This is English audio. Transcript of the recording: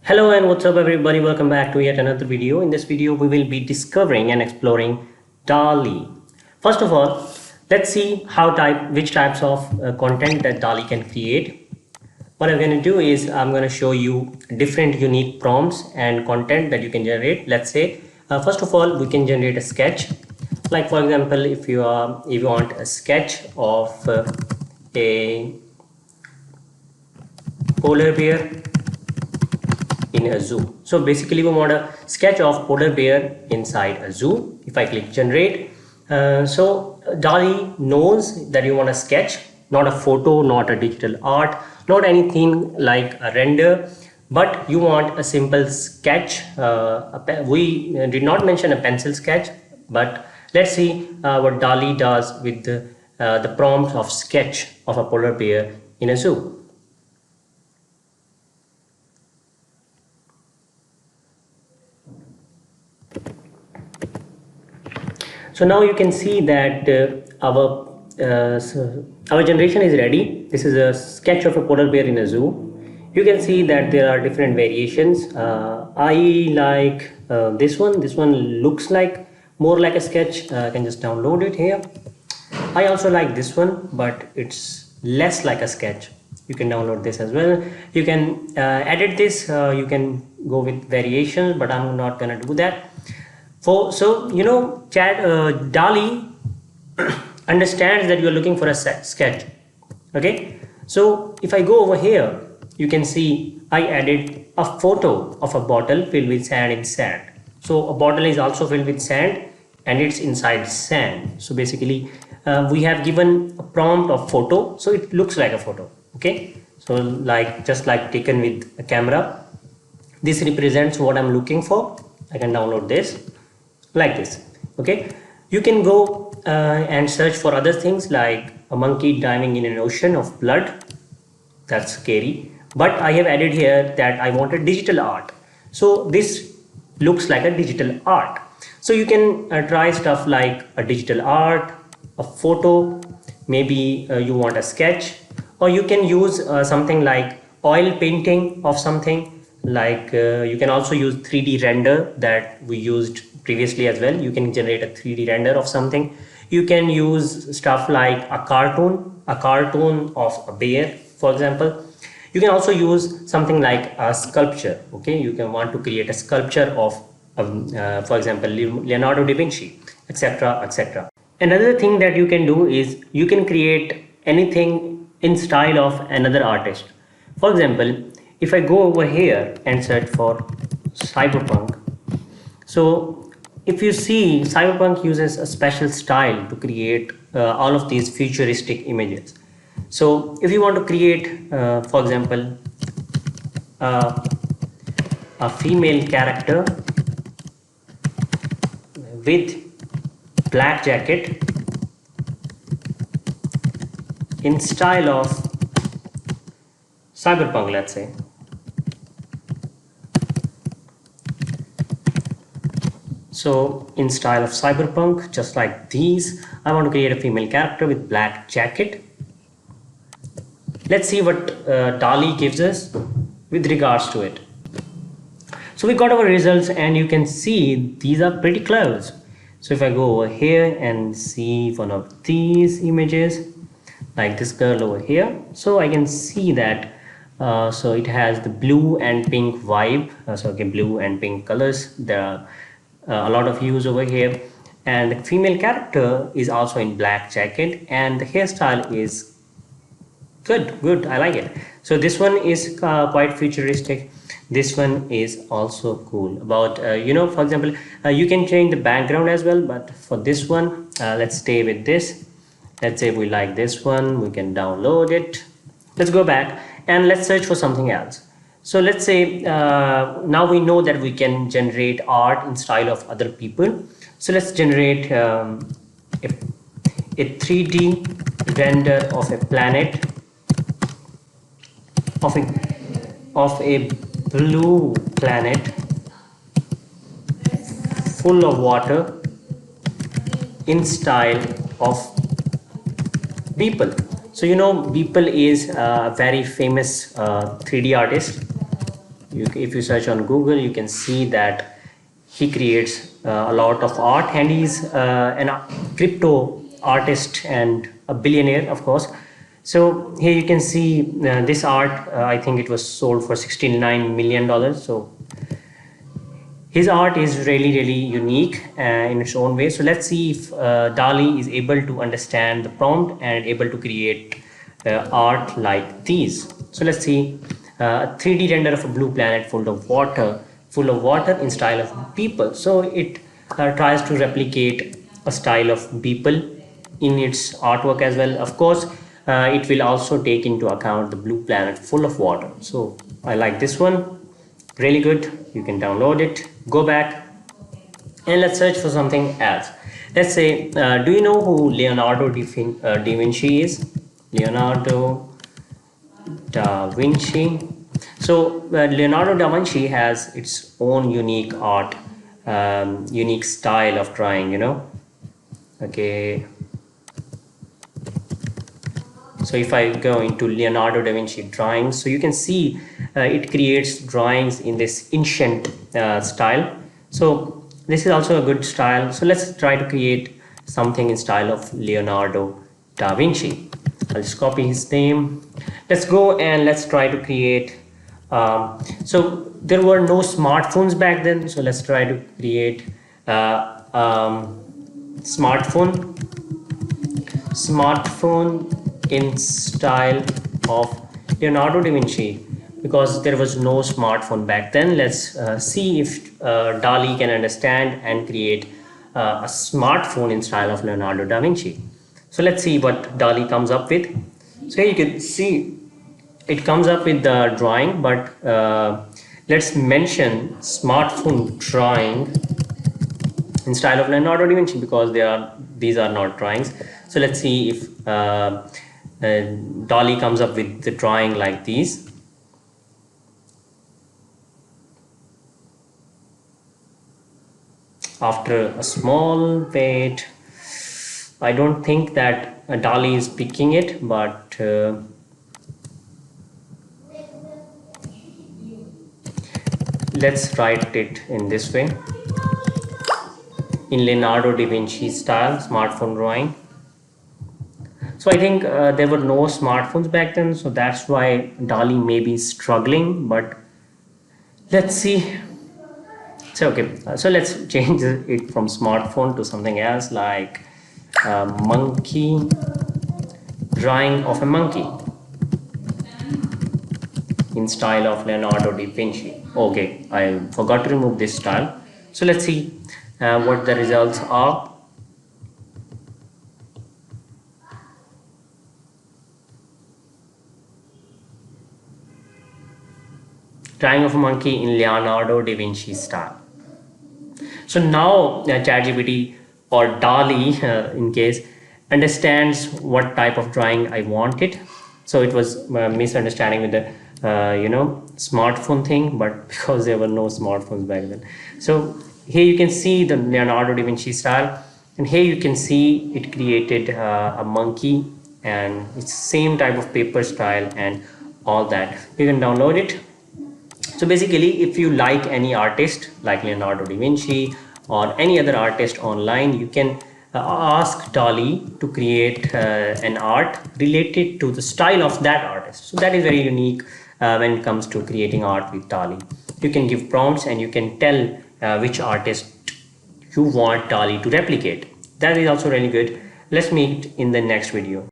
Hello and what's up everybody, welcome back to yet another video. In this video we will be discovering and exploring Dall-E. First of all, let's see which types of content that Dall-E can create. What I'm going to do is I'm going to show you different unique prompts and content that you can generate. Let's say first of all we can generate a sketch. Like for example, if you want a sketch of a polar bear in a zoo. So basically we want a sketch of polar bear inside a zoo. If I click generate, so Dall-E knows that you want a sketch, not a photo, not a digital art, not anything like a render, but you want a simple sketch. We did not mention a pencil sketch, but let's see what Dall-E does with the prompt of sketch of a polar bear in a zoo. So now you can see that our generation is ready. This is a sketch of a polar bear in a zoo. You can see that there are different variations. I like this one. This one looks like more like a sketch. I can just download it here. I also like this one, but it's less like a sketch. You can download this as well. You can edit this. You can go with variations, but I'm not gonna do that. So you know, Dall-E understands that you're looking for a sketch. Okay, so if I go over here, you can see I added a photo of a bottle filled with sand in sand. So a bottle is also filled with sand and it's inside sand. So basically we have given a prompt of photo, so it looks like a photo. Okay, so just like taken with a camera. This represents what I'm looking for. I can download this like this. Okay, you can go and search for other things like a monkey diving in an ocean of blood. That's scary, but I have added here that I wanted digital art, so this looks like a digital art. So you can try stuff like a digital art, a photo, maybe you want a sketch, or you can use something like oil painting of something. Like you can also use 3D render that we used previously as well. You can generate a 3D render of something. You can use stuff like a cartoon of a bear, for example. You can also use something like a sculpture. Okay, you can want to create a sculpture of for example, Leonardo da Vinci, etc., etc. Another thing that you can do is you can create anything in style of another artist. For example, if I go over here and search for cyberpunk, so if you see, cyberpunk uses a special style to create all of these futuristic images. So if you want to create for example a female character with black jacket in style of cyberpunk, let's say. So in style of cyberpunk, just like these, I want to create a female character with black jacket. Let's see what Dall-E gives us with regards to it. So we got our results and you can see these are pretty close. So if I go over here and see one of these images, like this girl over here, so I can see that so it has the blue and pink vibe. So okay, blue and pink colors. There are a lot of hues over here, and the female character is also in black jacket, and the hairstyle is good. I like it. So this one is quite futuristic. This one is also cool. About you know, for example, you can change the background as well, but for this one let's stay with this. Let's say we like this one, we can download it. Let's go back and let's search for something else. So let's say now we know that we can generate art in style of other people. So let's generate a 3D render of a planet of a blue planet full of water in style of Beeple. So you know, Beeple is a very famous 3D artist. if you search on Google, you can see that he creates a lot of art, and he's a crypto artist and a billionaire, of course. So here you can see this art. I think it was sold for $69 million. So his art is really unique in its own way. So let's see if Dall-E is able to understand the prompt and able to create art like these. So let's see a 3D render of a blue planet full of water in style of people. So it tries to replicate a style of people in its artwork as well. Of course, it will also take into account the blue planet full of water. So I like this one, really good. You can download it, go back, and let's search for something else. Let's say, do you know who Leonardo da Vinci is? Leonardo da Vinci. So Leonardo da Vinci has its own unique art, unique style of drawing, you know. Okay. So if I go into Leonardo da Vinci drawings, so you can see it creates drawings in this ancient style. So this is also a good style. So let's try to create something in style of Leonardo da Vinci. I'll just copy his name. Let's go and let's try to create. So there were no smartphones back then. So let's try to create smartphone in style of Leonardo da Vinci, because there was no smartphone back then. Let's see if Dall-E can understand and create a smartphone in style of Leonardo da Vinci. So let's see what Dall-E comes up with. So here you can see it comes up with the drawing, but let's mention smartphone drawing in style of Leonardo da Vinci, because these are not drawings. So let's see if Dall-E comes up with the drawing like these. After a small wait, I don't think that Dall-E is picking it, but let's write it in this way, in Leonardo da Vinci style, smartphone drawing. So I think there were no smartphones back then, so that's why Dall-E may be struggling, but let's see. So okay, so let's change it from smartphone to something else, like monkey, drawing of a monkey in style of Leonardo da Vinci. Okay, I forgot to remove this style. So let's see what the results are. Drawing of a monkey in Leonardo da Vinci style. So now ChatGPT or Dall-E, in case, understands what type of drawing I wanted. So it was misunderstanding with the smartphone thing, but because there were no smartphones back then. So here you can see the Leonardo da Vinci style, and here you can see it created a monkey, and it's same type of paper style and all that. You can download it. So basically, if you like any artist like Leonardo da Vinci or any other artist online, you can ask Dall-E to create an art related to the style of that artist. So that is very unique when it comes to creating art with Dall-E. You can give prompts and you can tell which artist you want Dall-E to replicate. That is also really good. Let's meet in the next video.